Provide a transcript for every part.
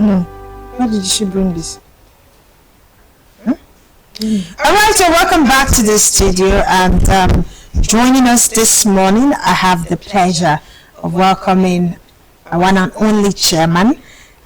know. Why did she bring this? All right, so welcome back to the studio, and joining us this morning, I have the pleasure of welcoming our one and only chairman.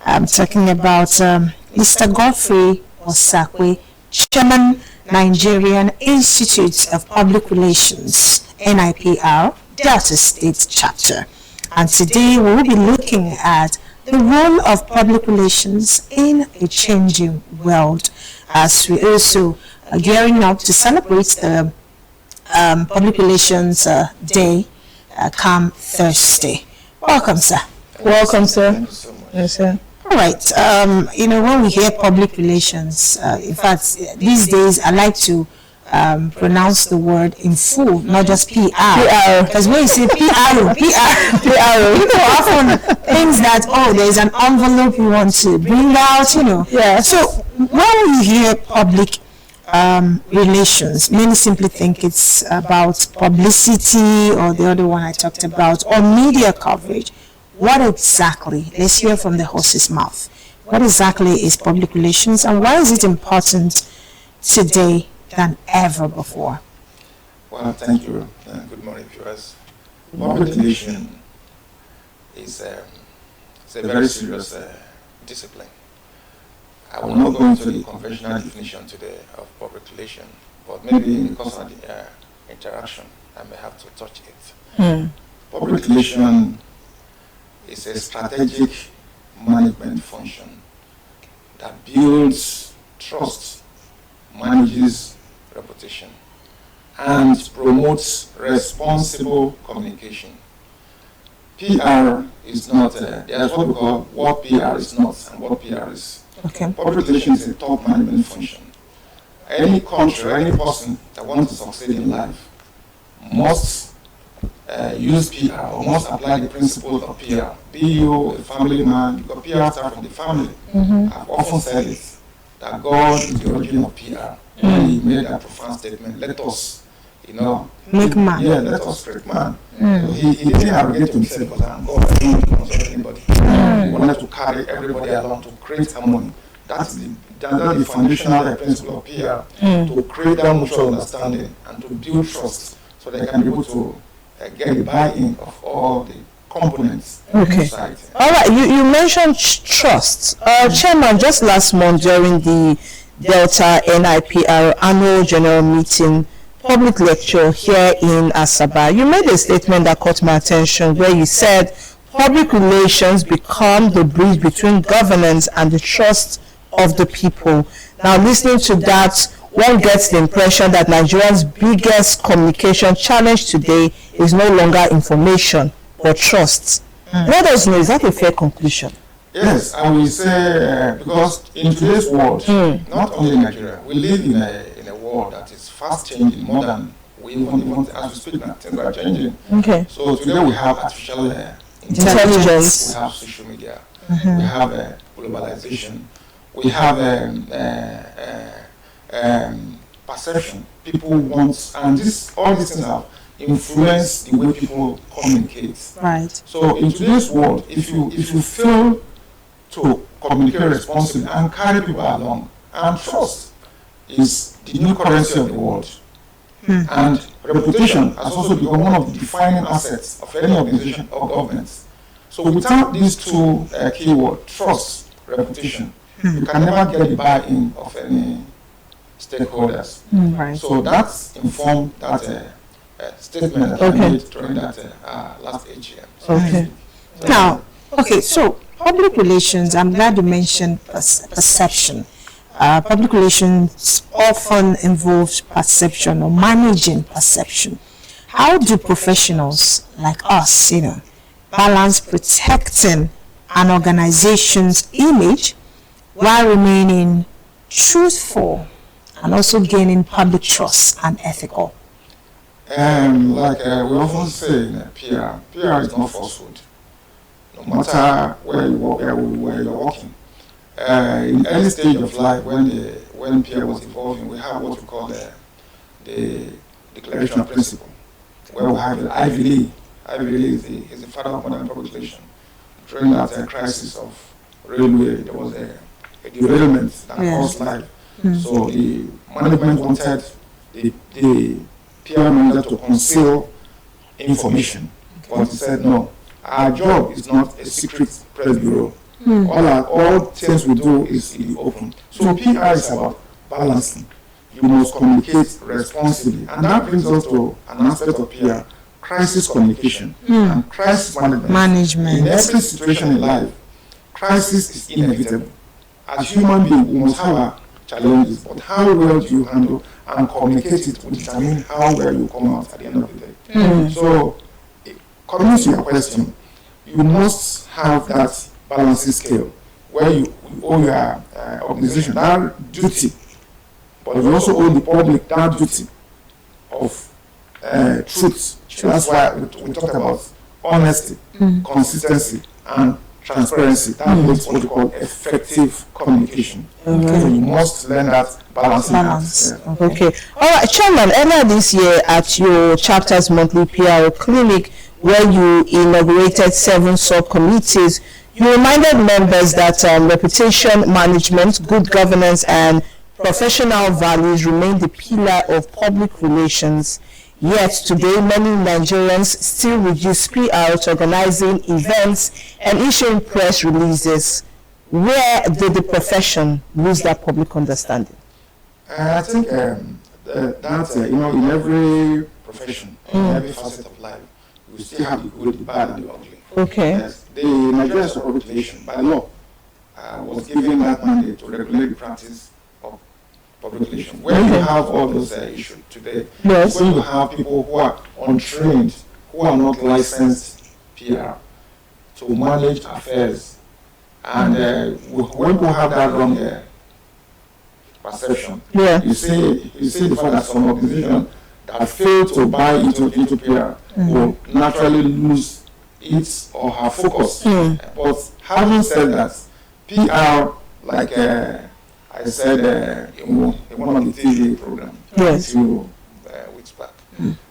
I'm talking about Mr. Godfrey Osakwe, Chairman, Nigerian Institute of Public Relations, NIPR, Delta State Chapter. And today we will be looking at the role of public relations in a changing world, as we also are gearing up to celebrate the Public Relations Day come Thursday. Welcome, sir. Welcome, sir. Thank you so much. Yes, sir. All right. When we hear public relations, in fact, these days I like to pronounce the word in full, not just PR. PR. Because when you say PR, people often think that, there's an envelope you want to bring out, Yes. So when we hear public relations, many simply think it's about publicity, or the other one I talked about, or media coverage. What exactly, let's hear from the horse's mouth, what exactly is public relations, and why is it important today than ever before? Well, thank you. Good morning, viewers. Public relation is it's a very serious discipline. I will not go into the conventional definition today of public relation, but maybe in the course of the interaction, I may have to touch it. Public relation is a strategic management function that builds trust, manages reputation, and promotes responsible communication. PR is not, there's what we call what PR is not and what PR is. Okay. Public relations is a top management function. Any country, any person that wants to succeed in life must use PR, or must apply the principles of PR. Be you a family man, because PR starts from the family. I've often said it, that God is the origin of PR. When he made that profound statement, let us, Make man. Yeah, let us create man. So he didn't arrogate himself, but I'm God, I don't consult anybody. He wanted to carry everybody along to create harmony. That's the foundational principle of PR, to create that mutual understanding and to build trust so they can be able to get the buy-in of all the components of society. All right, you mentioned trust. Chairman, just last month during the Delta NIPR annual general meeting public lecture here in Asaba, you made a statement that caught my attention, where you said public relations become the bridge between governance and the trust of the people. Now, listening to that, one gets the impression that Nigeria's biggest communication challenge today is no longer information, but trust. Let us know, is that a fair conclusion? Yes, I will say, because in today's world, not only in Nigeria, we live in a world that is fast changing, more than we even as we speak now, things are changing. Okay. So today we have artificial Intelligence. we have social media, we have globalization, we have perception. People want, and all these things have influenced the way people communicate. Right. So in today's world, if you fail to communicate responsibly and carry people along, and trust is the new currency of the world. And reputation has also become one of the defining assets of any organization or government. So without these two keywords, trust, reputation, you can never get the buy-in of any stakeholders. Right. So that's informed that statement that I made during that last AGM. Okay. Now, so public relations, I'm glad you mentioned perception. Public relations often involves perception or managing perception. How do professionals like us, balance protecting an organization's image while remaining truthful and also gaining public trust and ethical? Like we often say in PR is not falsehood. No matter where you work, where you're working. In early stage of life, when PR was evolving, we have what we call the Declaration of Principle, where we have the Ivy League. Ivy League is the father of modern public relation. During that crisis of railway, there was a derailment that caused life. So the management wanted the PR manager to conceal information. But he said, no, our job is not a secret press bureau. All things we do is in the open. So PR is about balancing. You must communicate responsibly. And that brings us to an aspect of PR, crisis communication and crisis management. In every situation in life, crisis is inevitable. As human beings, we must have our challenges, but how well do you handle and communicate it will determine how well you come out at the end of the day. So, coming to your question, you must have that balancing scale where you owe your organization that duty, but you also owe the public that duty of truth. That's why we talked about honesty, consistency, and transparency. That makes what we call effective communication. So you must learn that balancing act. Okay. All right, Chairman, earlier this year at your chapter's monthly PR clinic, where you inaugurated 7 subcommittees, you reminded members that reputation management, good governance, and professional values remain the pillar of public relations. Yet today, many Nigerians still reduce PR to organizing events and issuing press releases. Where did the profession lose that public understanding? I think in every profession, in every facet of life, we still have the good, the bad, and the ugly. Okay. Yes, the Nigerian Stock Public Relation, by law, was given that mandate to regulate the practice of public relations. When you have all those issues today, when you have people who are untrained, who are not licensed PR to manage affairs, and when people have that wrong perception, you see the fact that some organizations that fail to buy into PR will naturally lose its or her focus. But having said that, PR, like I said in one of the TV programs a few weeks back,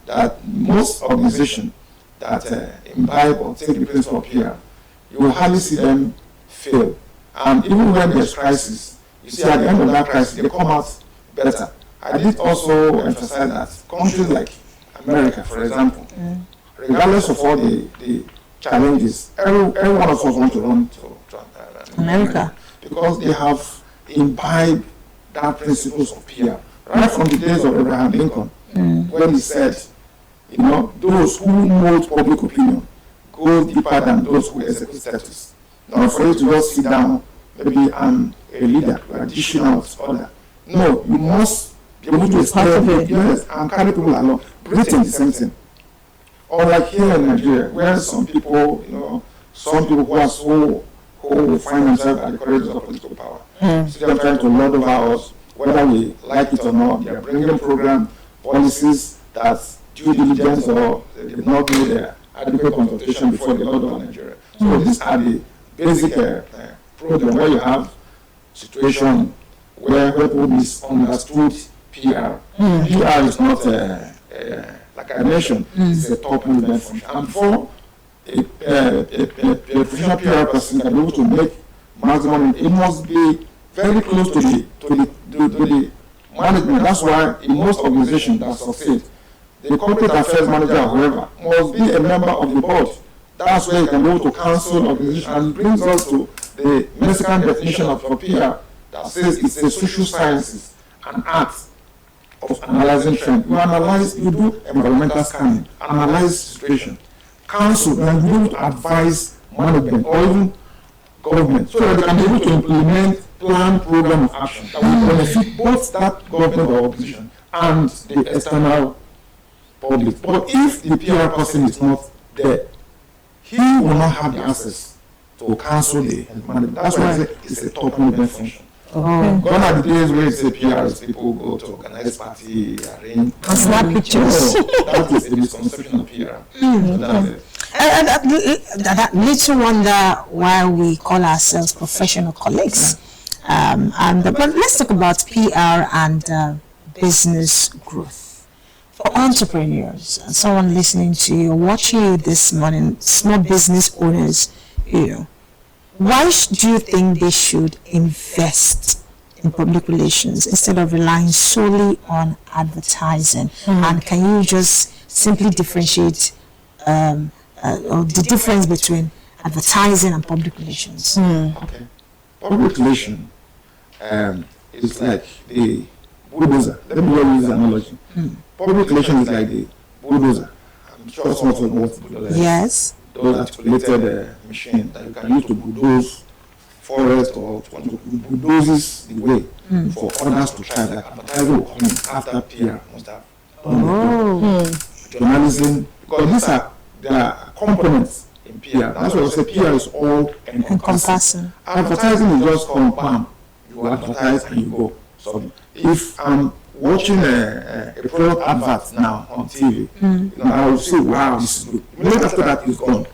that most organizations that imbibe or take the principle of PR, you will hardly see them fail. And even when there's crisis, you see at the end of that crisis, they come out better. I did also emphasize that countries like America, for example, regardless of all the challenges, every one of us want to run to America because they have imbibed that principles of PR right from the days of Abraham Lincoln, when he said, those who mold public opinion go deeper than those who execute status. Not for you to just sit down, maybe I'm a leader, you are dishing out order. No, you must be able to explain and carry people along. Britain, the same thing. Unlike here in Nigeria, where some people who are who find themselves at the corridors of political power, so they are trying to lord over us, whether we like it or not. They are bringing program policies that due diligence or they did not do their adequate consultation before they lord over Nigeria. So these are the basic problem where you have situation where people misunderstood PR. PR is not like I mentioned, it's a top management function. And for a professional PR person to be able to make maximum, it must be very close to the management. That's why in most organizations that succeed, the corporate affairs manager, however, must be a member of the board. That's where you can go to counsel organization, and brings us to the Mexican definition of PR that says it's a social sciences and arts of analyzing trend. You do environmental scanning, analyze situation, counsel, and be able to advise management or even government so that they can be able to implement plan program of action that will benefit both that government or opposition and the external public. But if the PR person is not there, he will not have the access to counsel the management. That's why I say it's a top management function. Gone are the days where it's a PR, people go to organize party, arrange, and snap pictures. That is the misconception of PR. That makes you wonder why we call ourselves professional colleagues. But let's talk about PR and business growth. For entrepreneurs and someone listening to you, watching you this morning, small business owners, why do you think they should invest in public relations instead of relying solely on advertising? And can you just simply differentiate the difference between advertising and public relations? Okay. Public relation is like the bulldozer. Let me use the analogy. Public relation is like the bulldozer. I'm sure some of you know what bulldozer is. Yes. Those articulated machine that you can use to bulldoze forest or to bulldozes the way for others to try. Like advertising will come in after PR must have done journalism, because there are components in PR. That's why I say PR is all encompassing. Advertising is just come, bam, you advertise and you go. So if I'm watching a product advert now on TV, I will say, wow, this is good. Immediately after that, it's gone.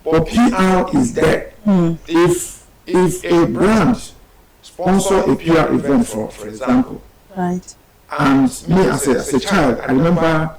But PR is there. If a brand sponsor a PR event, for example, right, and me as a child, I remember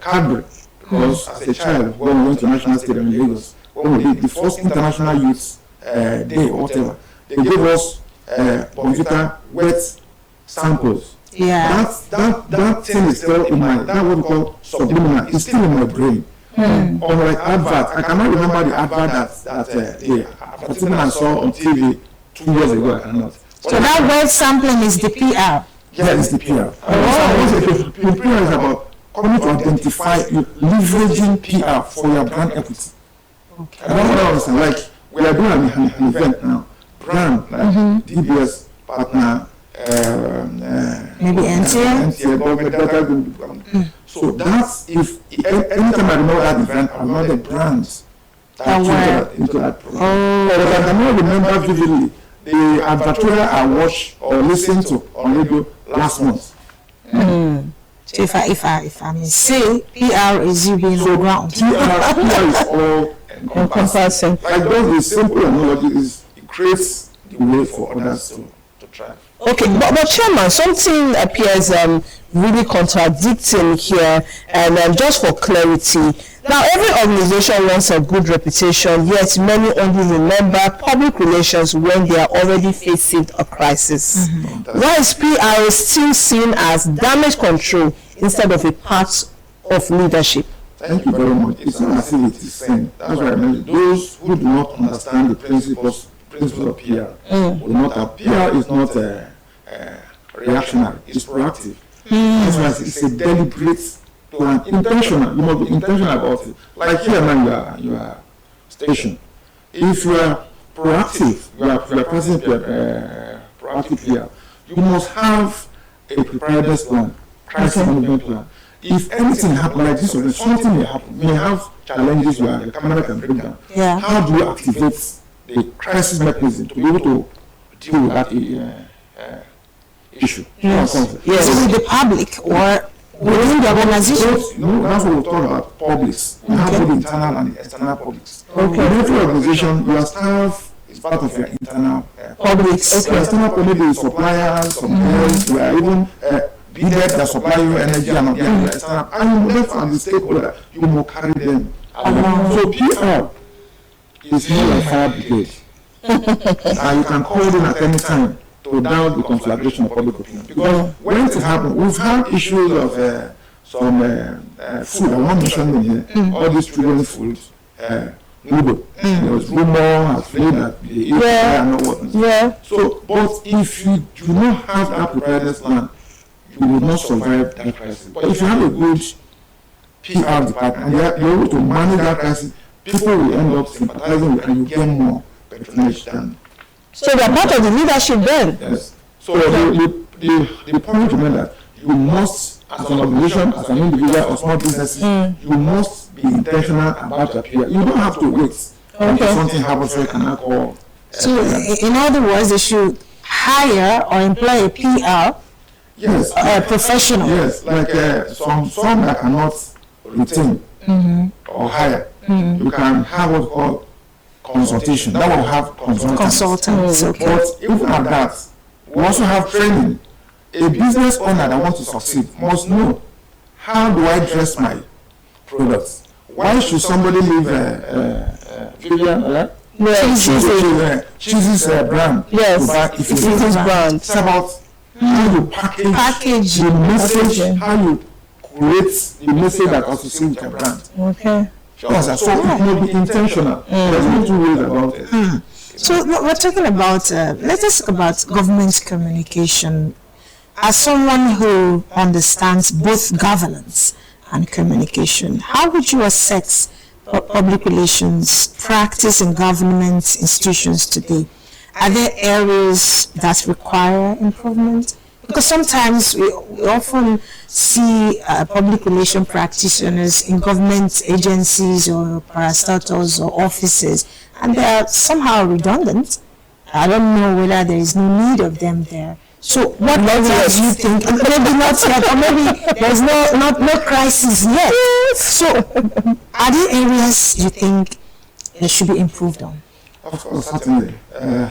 Cadbury, because as a child, when we went to National Stadium in Lagos, when we did the first International Youth Day or whatever, they gave us Bonvita wet samples. Yeah. That thing is still in my, that what we call subliminal, is still in my brain. Unlike advert, I cannot remember the advert that the advertisement I saw on TV 2 years ago. I cannot. So that word sampling is the PR. Yeah, it's the PR. The PR is about coming to identify, leveraging PR for your brand equity. Okay. I don't understand. Like we are doing an event now, brand like DBS partner. Maybe NTA. So that's if anytime I remember that event, I remember the brands that were into that program. But I cannot remember vividly the advertorial I watched or listened to on radio last month. So if I may say, PR is you being on ground. PR is all encompassing. Like those the simple analogy is it creates the way for others to try. Okay, but Chairman, something appears really contradicting here, and just for clarity. Now, every organization wants a good reputation, yet many only remember public relations when they are already facing a crisis. Why is PR still seen as damage control instead of a part of leadership? Thank you very much. It's not as if it is saying. That's why I mentioned those who do not understand the principles of PR will not have. PR is not reactionary, it's proactive. That's why it's a deliberate plan, intentional. You must be intentional about it. Like here now, you are station. If you are proactive, you are present proactive PR, you must have a preparedness plan, crisis management plan. If anything happens like this, or something may happen, may have challenges where the camera can break down. Yeah. How do you activate the crisis mechanism to be able to deal with that issue? Yes. Yes. Is it the public or within the organization? No, that's what we're talking about, publics. We have both internal and external publics. Okay. In every organization, your staff is part of your internal Publics. Your external public is suppliers, suppliers, we are even bidders that supply you energy and your external. And you left as the stakeholder, you will carry them along. So PR is more like fire brigade. And you can call them at any time to down the conflagration of public opinion. Because when it happens, we've had issues of some food, I won't mention them here, all these children's food, noodle. There was rumor, afraid that they eat and not what. Yeah. So, but if you do not have that preparedness plan, you will not survive that crisis. But if you have a good PR department and you're able to manage that crisis, people will end up sympathizing with, and you get more patronage than. So they're part of the leadership then? Yes. So the point to make that you must, as an organization, as an individual or small businesses, you must be intentional about your PR. You don't have to wait until something happens so you can call. So in other words, they should hire or employ a PR. Yes. Professional. Yes, like some that cannot retain or hire. You can have what's called consultation. That will have Consultants. Okay. But even at that, we also have training. A business owner that wants to succeed must know, how do I dress my products? Why should somebody leave Vivian? Cheese's brand. Yes, If it is his brand. It's about how you package the message, how you create the message that associates with your brand. Okay. So it may be intentional. There's no two ways about it. So we're talking about, let's talk about government communication. As someone who understands both governance and communication, how would you assess public relations practice in government institutions today? Are there areas that require improvement? Because sometimes we often see public relation practitioners in government agencies or parastatals or offices, and they are somehow redundant. I don't know whether there is no need of them there. So what areas do you think? Maybe not yet, or maybe there's no crisis yet. So are there areas you think they should be improved on? Of course, certainly.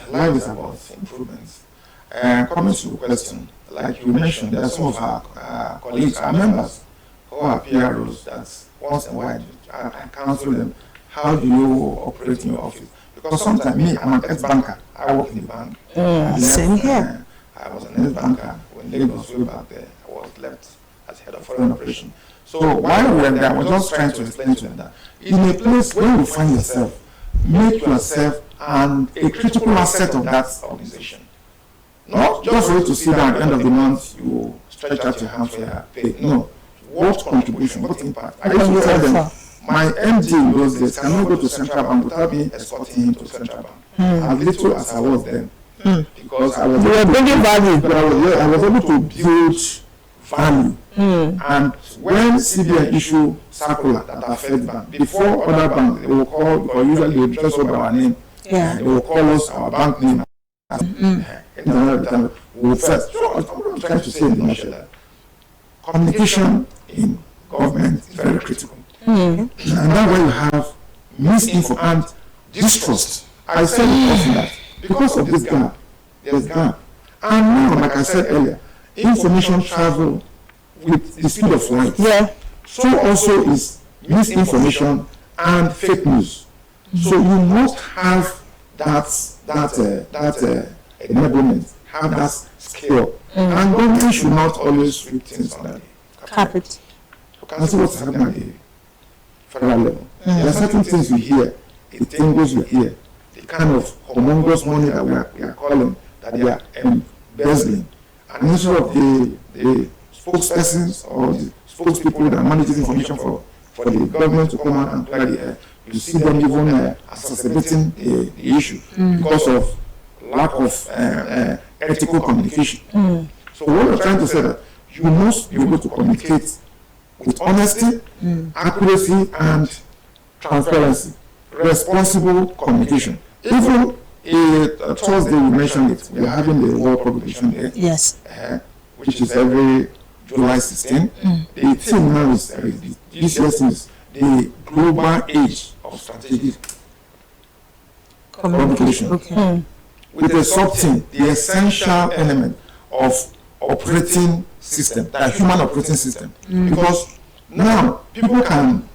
Life is about improvements. Coming to the question, like you mentioned, there are some of our colleagues, our members, who are PROs that once in a while I counsel them, how do you operate in your office? Because sometimes me, I'm an ex-banker. I work in the bank. Same here. I was an ex-banker when Lagos way back there. I was left as head of foreign operations. So while we were there, I was just trying to explain to them that in a place where you find yourself, make yourself a critical asset of that organization. Not just for you to sit down at the end of the month, you stretch out your hand for your pay. No. What contribution, what impact? I used to tell them, my MD in those days cannot go to Central Bank without me escorting him to Central Bank. As little as I was then. Because I was bringing value. I was able to build value. And when CBN issue circular that affect bank, before other banks, they will call, or usually they just over our name. Yeah. They will call us our bank name. We'll first. So I'm trying to say in the nutshell that communication in government is very critical. And that's why you have misinfo and distrust. I said often that because of this gap, there's gap. And now, like I said earlier, information travel with the speed of light. Yeah. So also is misinformation and fake news. So you must have that enablement, have that skill. And government should not always sweep things under the Carpet. You can see what's happening at the federal level. There are certain things you hear, the things you hear, the kind of humongous money that we are calling, that they are embezzling. And instead of the spokespersons or the spokespeople that manage this information for the government to come out and play the air, you see them even exacerbating the issue because of lack of ethical communication. So what we're trying to say that you must be able to communicate with honesty, accuracy, and transparency, responsible communication. Even Thursday we mentioned it, we are having the World Population Day. Yes. Which is every July 16. The theme now is this year is the global age of strategic communication. Okay. With a sub-theme, the essential element of operating system, the human operating system. Because now people can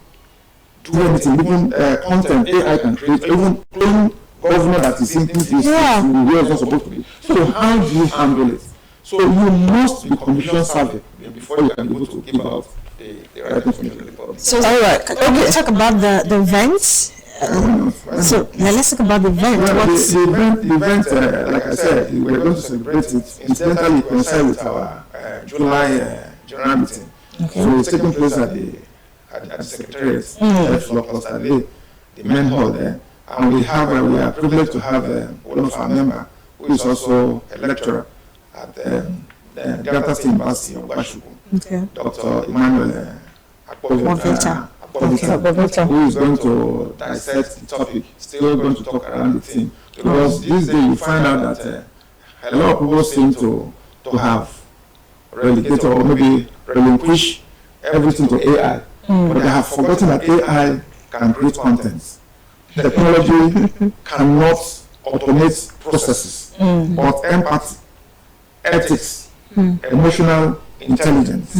do anything, even content AI can create, even government that is saying things the way it's not supposed to be. So how do you handle it? So you must be commission savvy before you can be able to give out the right information to the public. So all right, can we talk about the events? So let's talk about the event. Well, the event, like I said, we're going to celebrate it. Incidentally, coincide with our July general meeting. Okay. So it's taking place at the Secretariat, the main hall there. And we are privileged to have one of our members who is also a lecturer at the Delta State University of Bashuku, Dr. Emmanuel Akpovita, who is going to dissect the topic, still going to talk around the theme. Because this day you find out that a lot of people seem to have relegated or maybe relinquish everything to AI, but they have forgotten that AI can create contents. Technology cannot automate processes, but empathy, ethics, emotional intelligence,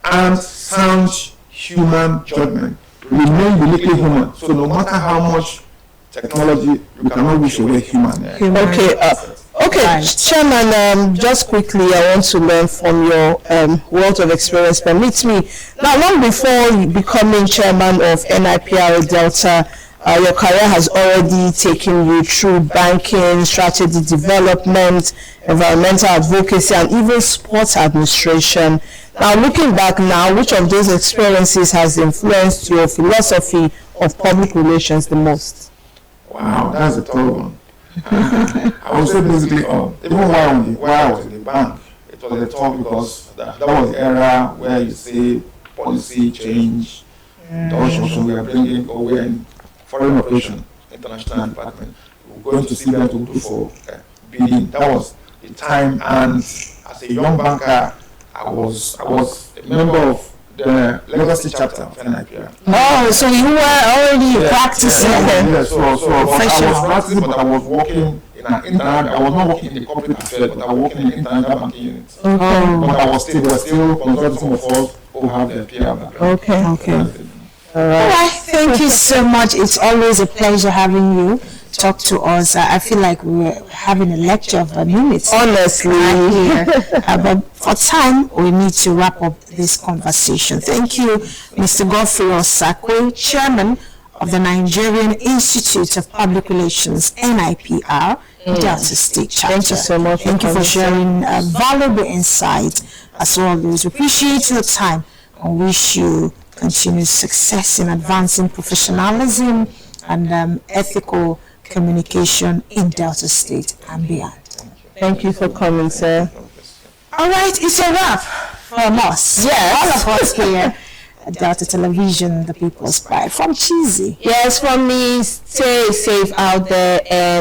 and sound human judgment remain uniquely human. So no matter how much technology, you cannot wish away human. Okay. Okay, Right. Chairman, just quickly, I want to learn from your wealth of experience. Permit me. Now, long before becoming chairman of NIPR Delta, your career has already taken you through banking, strategy development, environmental advocacy, and even sports administration. Now, looking back now, which of those experiences has influenced your philosophy of public relations the most? Wow, that's a tough one. I would say basically, even while I was in the bank, it was a tough because that was the era where you see policy change, the also we are bringing, or we are in foreign operation, international department, we're going to see them to do for bidding. That was the time, and as a young banker, I was a member of the Lagos State chapter of NIPR. Oh, so you were already practicing. Yes, so I was practicing, but I was working in an internal. I was not working in the corporate affairs, but I was working in the internal banking unit. But I was still consulting some of us who have the PR background. Okay. All right. Thank you so much. It's always a pleasure having you talk to us. I feel like we're having a lecture of a minute. Honestly. Right here. But for time, we need to wrap up this conversation. Thank you, Mr. Godfrey Osakwe, Chairman of the Nigerian Institute of Public Relations, NIPR, Delta State Chapter. Thank you so much. Thank you for sharing valuable insight as always. We appreciate your time and wish you continued success in advancing professionalism and ethical communication in Delta State and beyond. Thank you for coming, sir. All right, it's a wrap from us. Yes. All of us here at Delta Television, the People's Pride. From Cheesy. Yes, from me, stay safe out there and